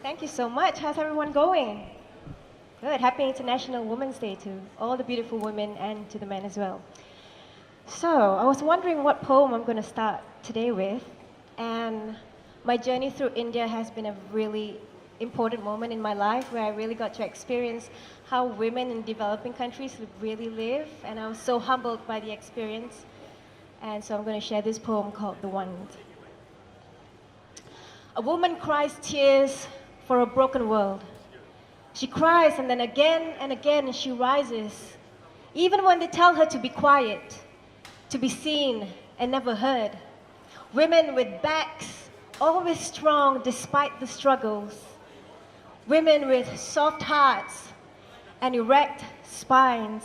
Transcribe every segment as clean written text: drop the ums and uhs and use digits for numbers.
Thank you so much. How's everyone going? Good. Happy International Women's Day to all the beautiful women and to the men as well. So, I was wondering what poem I'm going to start today with. And my journey through India has been a really important moment in my life where I really got to experience how women in developing countries really live. And I was so humbled by the experience. And so I'm going to share this poem called The Wand. A woman cries tears for a broken world. She cries and then again and again she rises. Even when they tell her to be quiet, to be seen and never heard. Women with backs always strong despite the struggles. Women with soft hearts and erect spines.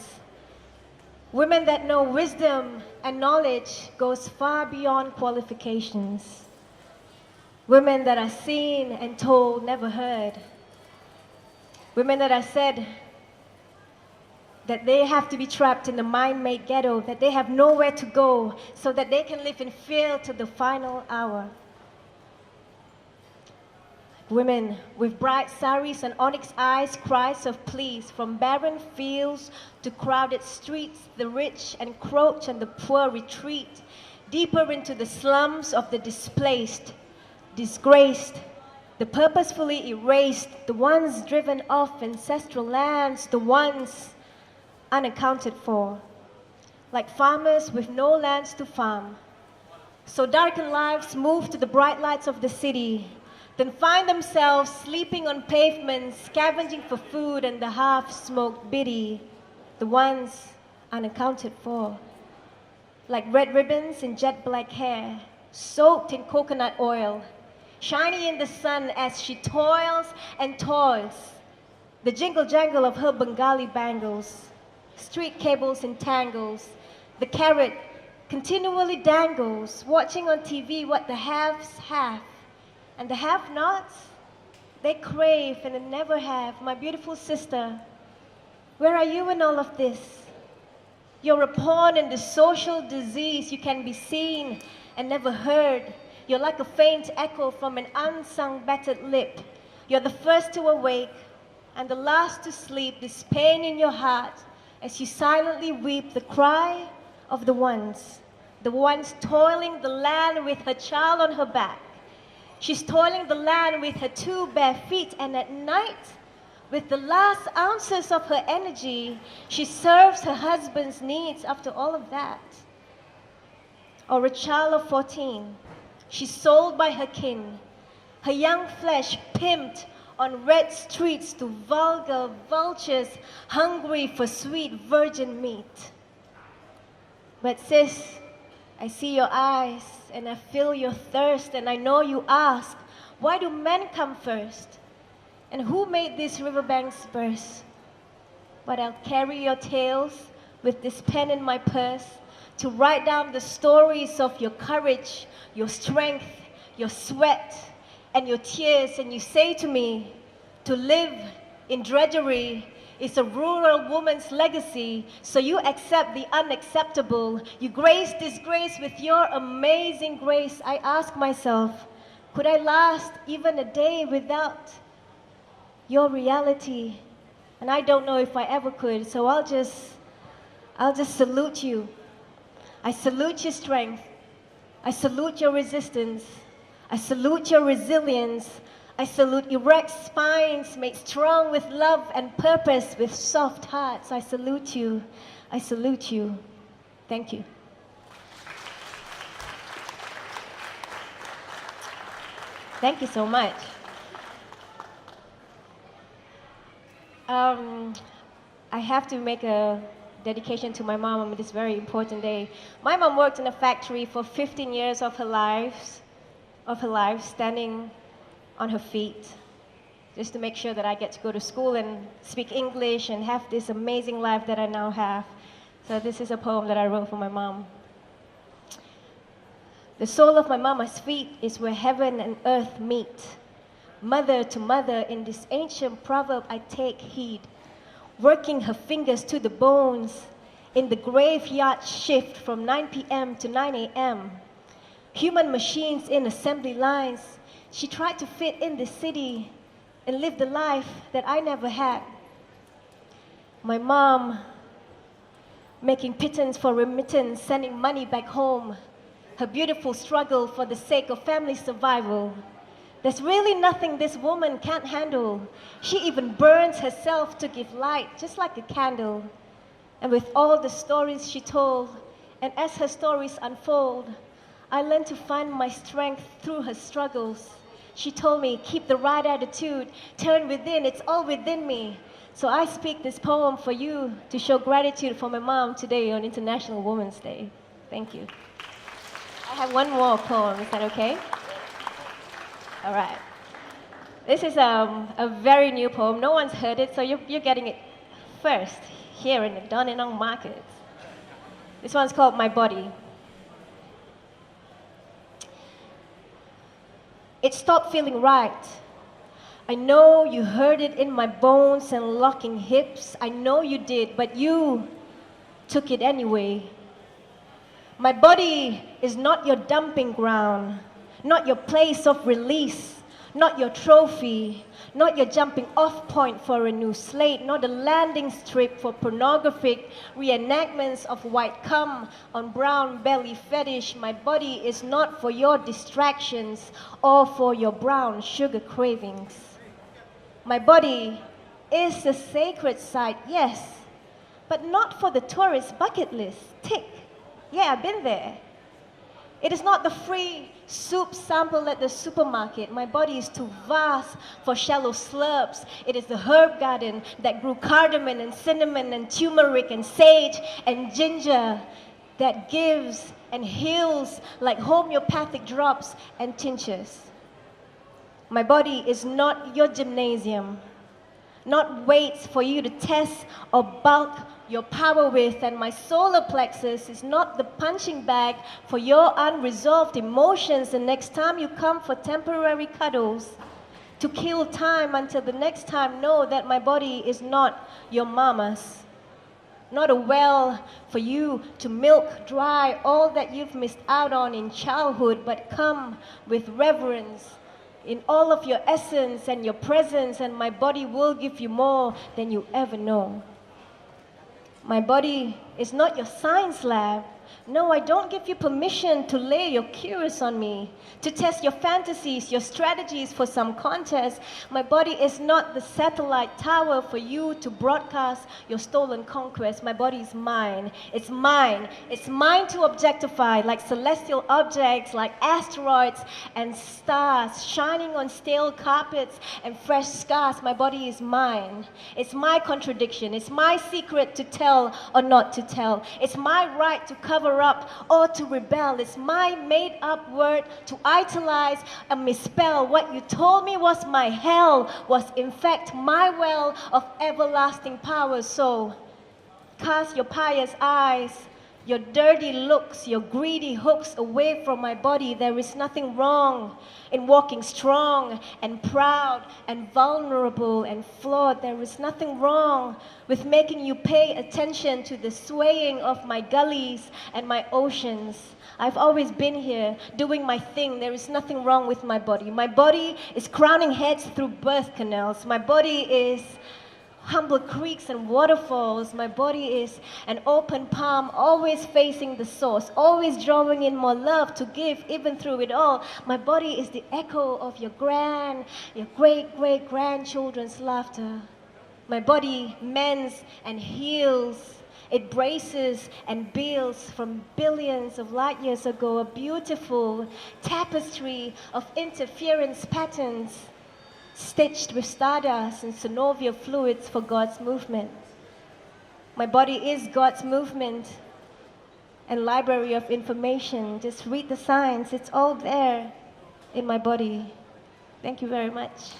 Women that know wisdom and knowledge goes far beyond qualifications. Women that are seen and told, never heard. Women that are said that they have to be trapped in the mind-made ghetto, that they have nowhere to go so that they can live in fear to the final hour. Women with bright saris and onyx eyes, cries of pleas from barren fields to crowded streets, the rich encroach and the poor retreat deeper into the slums of the displaced, disgraced, the purposefully erased, the ones driven off ancestral lands, the ones unaccounted for, like farmers with no lands to farm. So darkened lives move to the bright lights of the city, then find themselves sleeping on pavements, scavenging for food and the half-smoked biddy, the ones unaccounted for, like red ribbons in jet black hair, soaked in coconut oil, shiny in the sun as she toils and toils, the jingle-jangle of her Bengali bangles, street cables in tangles, the carrot continually dangles, watching on TV what the haves have, and the have-nots, they crave and they never have. My beautiful sister, where are you in all of this? You're a pawn in the social disease. You can be seen and never heard. You're like a faint echo from an unsung battered lip. You're the first to awake and the last to sleep, this pain in your heart as you silently weep the cry of the ones toiling the land with her child on her back. She's toiling the land with her two bare feet, and at night, with the last ounces of her energy, she serves her husband's needs after all of that. Or a child of 14, she's sold by her kin, her young flesh pimped on red streets to vulgar vultures hungry for sweet virgin meat. But sis, I see your eyes and I feel your thirst, and I know you ask, why do men come first? And who made these riverbanks burst? But I'll carry your tales with this pen in my purse to write down the stories of your courage, your strength, your sweat, and your tears. And you say to me, to live in drudgery is a rural woman's legacy, so you accept the unacceptable. You grace disgrace with your amazing grace. I ask myself, could I last even a day without your reality? And I don't know if I ever could, so I'll just salute you. I salute your strength. I salute your resistance. I salute your resilience. I salute erect spines made strong with love and purpose, with soft hearts. I salute you. I salute you. Thank you. Thank you so much. I have to make a dedication to my mom on this very important day. My mom worked in a factory for 15 years of her life, standing on her feet, just to make sure that I get to go to school and speak English and have this amazing life that I now have. So this is a poem that I wrote for my mom. The sole of my mama's feet is where heaven and earth meet. Mother to mother, in this ancient proverb I take heed, working her fingers to the bones in the graveyard shift from 9 p.m. to 9 a.m. Human machines in assembly lines. She tried to fit in the city, and live the life that I never had. My mom making pittance for remittance, sending money back home. Her beautiful struggle for the sake of family survival. There's really nothing this woman can't handle. She even burns herself to give light, just like a candle. And with all the stories she told, and as her stories unfold, I learned to find my strength through her struggles. She told me, keep the right attitude, turn within, it's all within me. So I speak this poem for you to show gratitude for my mom today on International Women's Day. Thank you. I have one more poem, is that okay? All right. This is a very new poem. No one's heard it, so you're getting it first here in the Dandenong Market. This one's called My Body. It stopped feeling right. I know you heard it in my bones and locking hips. I know you did, but you took it anyway. My body is not your dumping ground, not your place of release, not your trophy, not your jumping off point for a new slate, not a landing strip for pornographic reenactments of white cum on brown belly fetish. My body is not for your distractions or for your brown sugar cravings. My body is a sacred site, yes, but not for the tourist bucket list. Tick. Yeah, I've been there. It is not the free soup sample at the supermarket. My body is too vast for shallow slurps. It is the herb garden that grew cardamom and cinnamon and turmeric and sage and ginger that gives and heals like homeopathic drops and tinctures. My body is not your gymnasium, not weights for you to test or bulk your power with, and my solar plexus is not the punching bag for your unresolved emotions. The next time you come for temporary cuddles to kill time until the next time, know that my body is not your mama's, not a well for you to milk dry all that you've missed out on in childhood, but come with reverence in all of your essence and your presence, and my body will give you more than you ever know. My body is not your science lab. No, I don't give you permission to lay your cures on me, to test your fantasies, your strategies for some contest. My body is not the satellite tower for you to broadcast your stolen conquest. My body is mine. It's mine. It's mine to objectify like celestial objects, like asteroids and stars shining on stale carpets and fresh scars. My body is mine. It's my contradiction. It's my secret to tell or not to tell. It's my right to cover up or to rebel. It's my made-up word to italize and misspell. What you told me was my hell was in fact my well of everlasting power. So cast your pious eyes, your dirty looks, your greedy hooks away from my body. There is nothing wrong in walking strong and proud and vulnerable and flawed. There is nothing wrong with making you pay attention to the swaying of my gullies and my oceans. I've always been here doing my thing. There is nothing wrong with my body. My body is crowning heads through birth canals. My body is humble creeks and waterfalls. My body is an open palm, always facing the source, always drawing in more love to give even through it all. My body is the echo of your great-great-grandchildren's laughter. My body mends and heals. It braces and builds from billions of light years ago, a beautiful tapestry of interference patterns stitched with stardust and synovial fluids for God's movement. My body is God's movement and library of information. Just read the signs, it's all there in my body. Thank you very much.